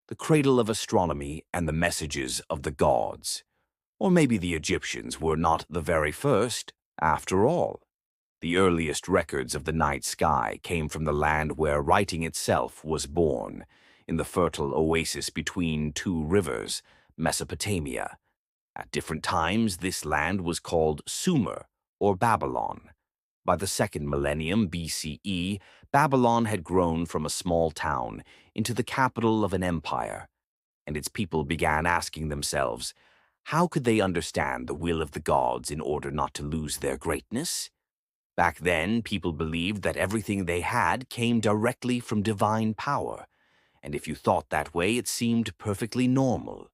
the cradle of astronomy and the messages of the gods. Or maybe the Egyptians were not the very first, after all. The earliest records of the night sky came from the land where writing itself was born, in the fertile oasis between two rivers, Mesopotamia. At different times, this land was called Sumer, or Babylon. By the second millennium BCE, Babylon had grown from a small town into the capital of an empire, and its people began asking themselves, how could they understand the will of the gods in order not to lose their greatness? Back then, people believed that everything they had came directly from divine power, and if you thought that way, it seemed perfectly normal.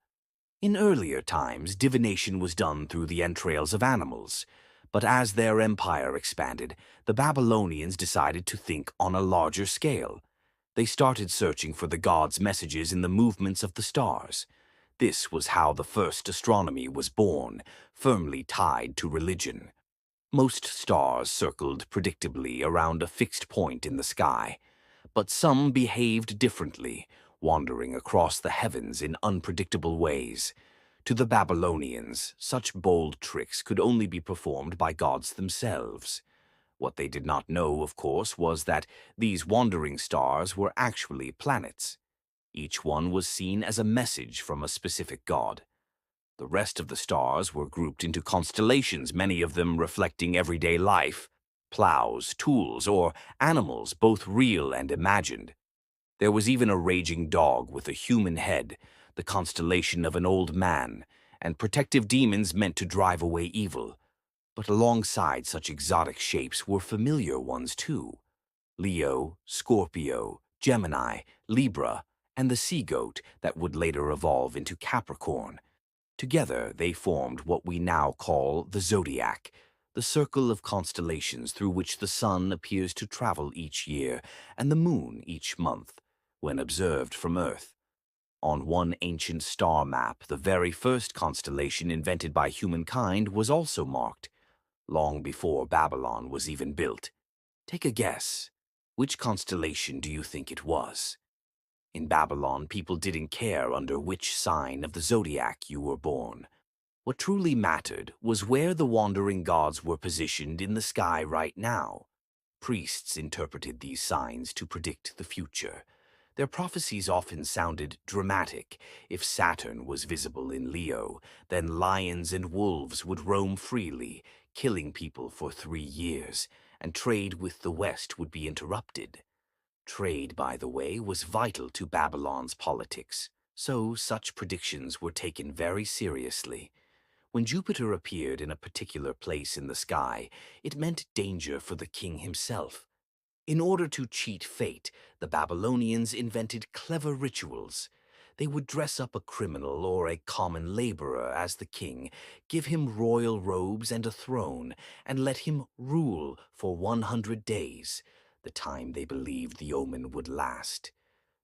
In earlier times, divination was done through the entrails of animals, but as their empire expanded, the Babylonians decided to think on a larger scale. They started searching for the gods' messages in the movements of the stars. This was how the first astronomy was born, firmly tied to religion. Most stars circled predictably around a fixed point in the sky, but some behaved differently, wandering across the heavens in unpredictable ways. To the Babylonians, such bold tricks could only be performed by gods themselves. What they did not know, of course, was that these wandering stars were actually planets. Each one was seen as a message from a specific god. The rest of the stars were grouped into constellations, many of them reflecting everyday life, plows, tools, or animals, both real and imagined. There was even a raging dog with a human head, the constellation of an old man, and protective demons meant to drive away evil. But alongside such exotic shapes were familiar ones too. Leo, Scorpio, Gemini, Libra, and the sea goat that would later evolve into Capricorn. Together, they formed what we now call the Zodiac, the circle of constellations through which the sun appears to travel each year and the moon each month, when observed from Earth. On one ancient star map, the very first constellation invented by humankind was also marked, long before Babylon was even built. Take a guess. Which constellation do you think it was? In Babylon, people didn't care under which sign of the zodiac you were born. What truly mattered was where the wandering gods were positioned in the sky right now. Priests interpreted these signs to predict the future. Their prophecies often sounded dramatic. If Saturn was visible in Leo, then lions and wolves would roam freely, killing people for 3 years, and trade with the West would be interrupted. Trade, by the way, was vital to Babylon's politics, so such predictions were taken very seriously. When Jupiter appeared in a particular place in the sky, it meant danger for the king himself. In order to cheat fate, the Babylonians invented clever rituals. They would dress up a criminal or a common laborer as the king, give him royal robes and a throne, and let him rule for 100 days, the time they believed the omen would last.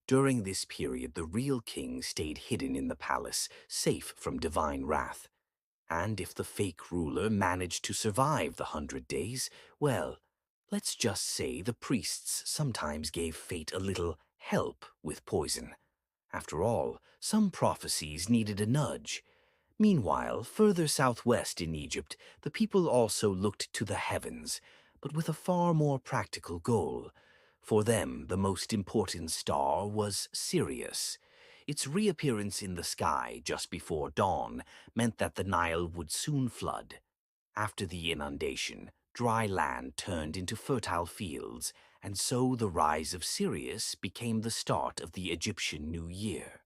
During this period, the real king stayed hidden in the palace, safe from divine wrath. And if the fake ruler managed to survive the 100 days, well, let's just say the priests sometimes gave fate a little help with poison. After all, some prophecies needed a nudge. Meanwhile, further southwest in Egypt, the people also looked to the heavens, but with a far more practical goal. For them, the most important star was Sirius. Its reappearance in the sky just before dawn meant that the Nile would soon flood. After the inundation, dry land turned into fertile fields, and so the rise of Sirius became the start of the Egyptian New Year.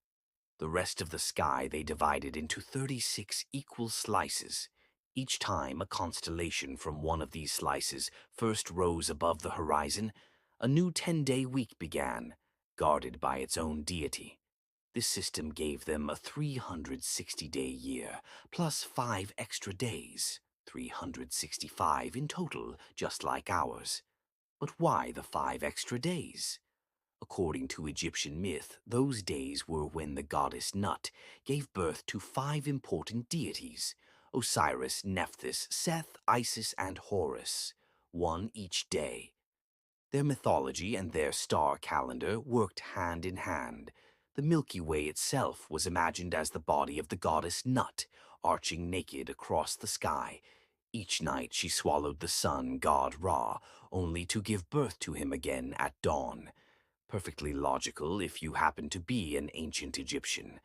The rest of the sky they divided into 36 equal slices. Each time a constellation from one of these slices first rose above the horizon, a new 10-day week began, guarded by its own deity. This system gave them a 360-day year, plus 5 extra days, 365 in total, just like ours. But why the 5 extra days? According to Egyptian myth, those days were when the goddess Nut gave birth to 5 important deities: Osiris, Nephthys, Seth, Isis, and Horus, one each day. Their mythology and their star calendar worked hand in hand. The Milky Way itself was imagined as the body of the goddess Nut, arching naked across the sky. Each night she swallowed the sun god Ra, only to give birth to him again at dawn. Perfectly logical if you happen to be an ancient Egyptian.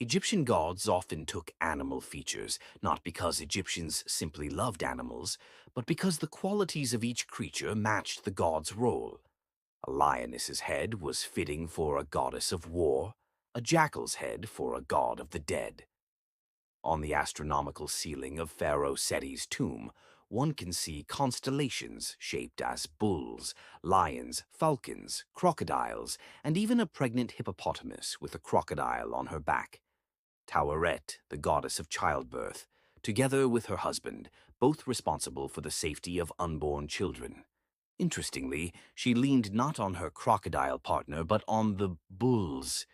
Egyptian gods often took animal features, not because Egyptians simply loved animals, but because the qualities of each creature matched the god's role. A lioness's head was fitting for a goddess of war, a jackal's head for a god of the dead. On the astronomical ceiling of Pharaoh Seti's tomb, one can see constellations shaped as bulls, lions, falcons, crocodiles, and even a pregnant hippopotamus with a crocodile on her back. Taweret, the goddess of childbirth, together with her husband, both responsible for the safety of unborn children. Interestingly, she leaned not on her crocodile partner but on the bulls.